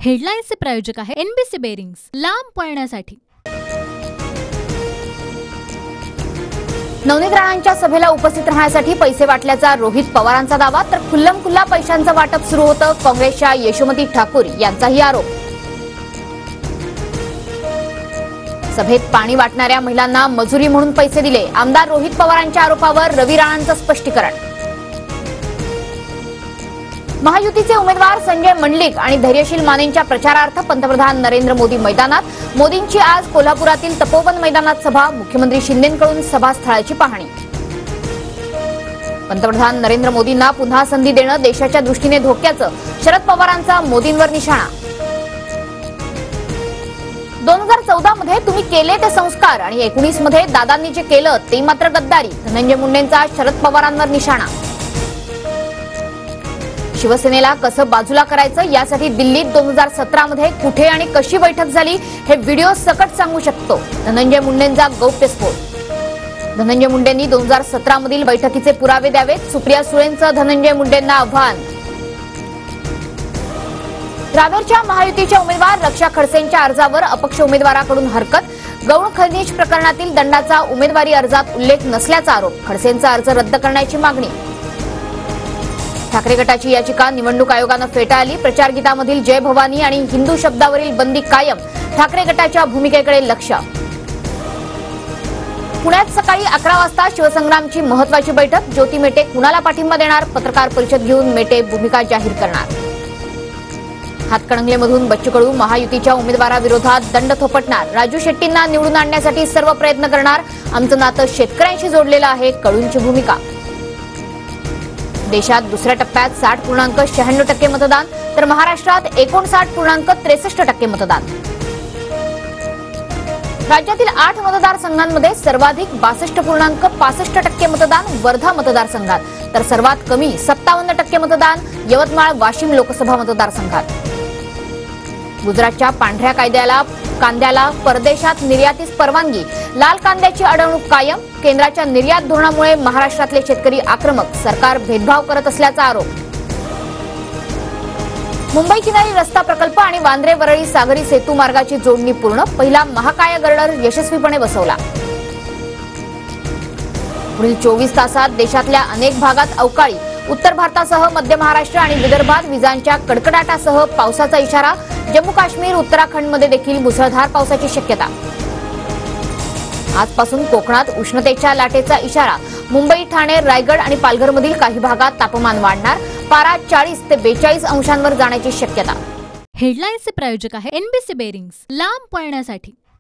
हेडलाईन्सचे प्रायोजक आहे NBC bearings, लांब पळण्यासाठी। नवनीत राणांच्या सभेला उपस्थित राहण्यासाठी पैसे वाटल्याचा रोहित पवारांचा दावा, तर खुल्लम-खुल्ला पैशांचं वाटप सुरू होतं। काँग्रेसच्या यशोमती ठाकूर यांचाही आरोप। सभेत पाणी वाटणाऱ्या महिलांना मजुरी म्हणून पैसे दिले, आमदार रोहित पवारांच्या आरोपावर रवी राणांचं स्पष्टीकरण। महायुतीचे उमेदवार संजय मंडलिक आणि धैर्यशील मानेंच्या प्रचारार्थ पंतप्रधान नरेंद्र मोदी मैदानात। मोदींची आज कोल्हापुरातील तपोवन मैदानात सभा, मुख्यमंत्री शिंदेंकडून सभास्थळाची पाहणी। पंतप्रधान नरेंद्र मोदींना पुन्हा संधी देणं देशाच्या दृष्टीने धोक्याचं, शरद पवारांचा मोदींवर निशाणा। 2014 मध्ये तुम्ही केले ते संस्कार आणि 19 मध्ये दादांनी जे केलं ते मात्र गद्दारी, धनंजय मुंडेंचा शरद पवारांवर निशाणा। शिवसेनेला कसं बाजूला करायचं यासाठी दिल्लीत 2017 मध्ये कुठे आणि कशी बैठक झाली हे व्हिडिओ सकट सांगू शकतो, धनंजय मुंडेंचा गौप्यस्फोट। धनंजय मुंडेंनी 2017 मधील बैठकीचे पुरावे द्यावेत, सुप्रिया सुळेंचं धनंजय मुंडेंना आव्हान। रावेरच्या महायुतीच्या उमेदवार रक्षा खडसेंच्या अर्जावर अपक्ष उमेदवाराकडून हरकत, गौण खनिज प्रकरणातील दंडाचा उमेदवारी अर्जात उल्लेख नसल्याचा आरोप, खडसेंचा अर्ज रद्द करण्याची मागणी। ठाकरे गटाची याचिका निवडणूक आयोगानं फेटाळली, प्रचार गीतामधील जय भवानी आणि हिंदू शब्दावरील बंदी कायम, ठाकरे गटाच्या भूमिकेकडे लक्ष। पुण्यात सकाळी 11 वाजता शिवसंग्रामची महत्वाची बैठक, ज्योती मेटे कुणाला पाठिंबा देणार, पत्रकार परिषद घेऊन मेटे भूमिका जाहीर करणार। हातकणंगलेमधून बच्चू कडू महायुतीच्या उमेदवाराविरोधात दंड थोपटणार, राजू शेट्टींना निवडून आणण्यासाठी सर्व प्रयत्न करणार, आमचं नातं शेतकऱ्यांशी जोडलेलं आहे, कडूंची भूमिका। देशात दुसऱ्या टप्प्यात 60.96% मतदान, तर महाराष्ट्रात 59.63% मतदान। राज्यातील 8 मतदारसंघांमध्ये सर्वाधिक 62.65% मतदान वर्धा मतदारसंघात, तर सर्वात कमी 57% मतदान यवतमाळ वाशिम लोकसभा मतदारसंघात। गुजरातच्या पांढऱ्या कांद्याला परदेशात निर्यातीस परवानगी, लाल कांद्याची अडवणूक कायम, केंद्राच्या निर्यात धोरणामुळे महाराष्ट्रातले शेतकरी आक्रमक, सरकार भेदभाव करत असल्याचा आरोप। मुंबई किनारी रस्ता प्रकल्प आणि वांद्रे वरळी सागरी सेतू मार्गाची जोडणी पूर्ण, पहिला महाकाय गर्डर यशस्वीपणे बसवला। पुढील 24 तासात देशातल्या अनेक भागात अवकाळी, उत्तर भारतासह मध्य महाराष्ट्र आणि विदर्भात विजांच्या कडकडाटासह पावसाचा इशारा, जम्मू काश्मीर उत्तराखंडमध्ये देखील मुसळधार पावसाची शक्यता। आजपासून कोकणात उष्णतेच्या लाटेचा इशारा, मुंबई, ठाणे, रायगड आणि पालघरमधील काही भागात तापमान वाढणार, पारा 40 ते 42 अंशांवर जाण्याची शक्यता। हेडलाईन्सचे प्रायोजक आहे एनबीसी बेरिंग्स, लांब पळण्यासाठी।